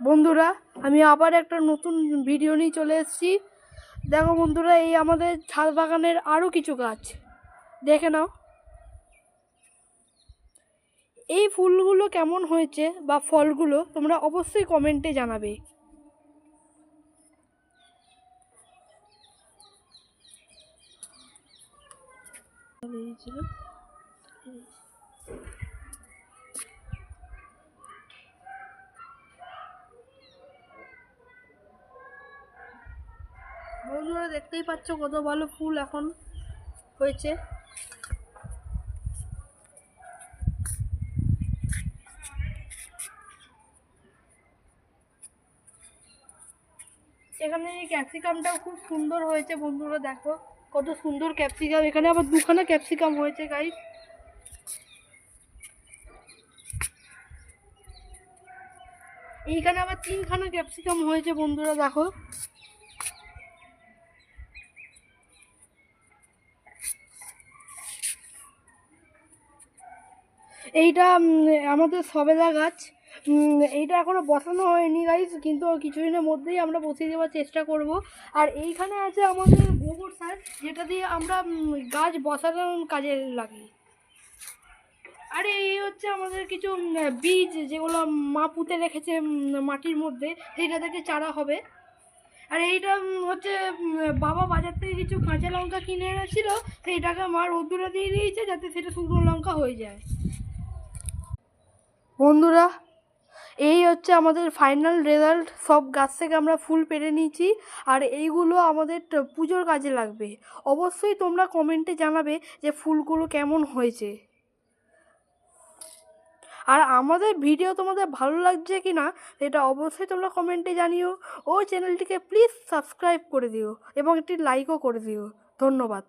বন্ধুরা, আমি আবার একটা নতুন ভিডিও নিয়ে চলে এসেছি। দেখো বন্ধুরা, এই আমাদের ছাদ বাগানের আরও কিছু গাছ দেখে নাও। এই ফুলগুলো কেমন হয়েছে বা ফলগুলো তোমরা অবশ্যই কমেন্টে জানাবে। বন্ধুরা, দেখতেই পাচ্ছ কত ভালো ফুল এখন হয়েছে। এখানে এই ক্যাপসিকামটাও খুব সুন্দর হয়েছে। বন্ধুরা দেখো কত সুন্দর ক্যাপসিকাম, এখানে আবার দুখানা ক্যাপসিকাম হয়েছে গাইস। এইখানে আবার তিনখানা ক্যাপসিকাম হয়েছে। বন্ধুরা দেখো, এইটা আমাদের সবেদা গাছ। এইটা এখনো বসানো হয়নি গাইস, কিন্তু কিছুদিনের মধ্যেই আমরা বসিয়ে দেওয়ার চেষ্টা করব। আর এইখানে আছে আমাদের গোবর সার, যেটা দিয়ে আমরা গাছ বসানোর কাজে লাগি। আর এই হচ্ছে আমাদের কিছু বীজ, যেগুলো মা পুঁতে রেখেছে মাটির মধ্যে, সেইটা থেকে চারা হবে। আর এইটা হচ্ছে বাবা বাজার থেকে কিছু কাঁচা লঙ্কা কিনে এনেছিল, সেইটাকে মা রোদ্দুরে দিয়ে দিয়েছে যাতে সেটা শুকনো লঙ্কা হয়ে যায়। বন্ধুরা, এই হচ্ছে আমাদের ফাইনাল রেজাল্ট। সব গাছ থেকে আমরা ফুল পেড়ে নিয়েছি, আর এইগুলো আমাদের পুজোর কাজে লাগবে। অবশ্যই তোমরা কমেন্টে জানাবে যে ফুলগুলো কেমন হয়েছে। আর আমাদের ভিডিও তোমাদের ভালো লাগছে কি না এটা অবশ্যই তোমরা কমেন্টে জানিও। ও চ্যানেলটিকে প্লিজ সাবস্ক্রাইব করে দিও এবং একটি লাইকও করে দিও। ধন্যবাদ।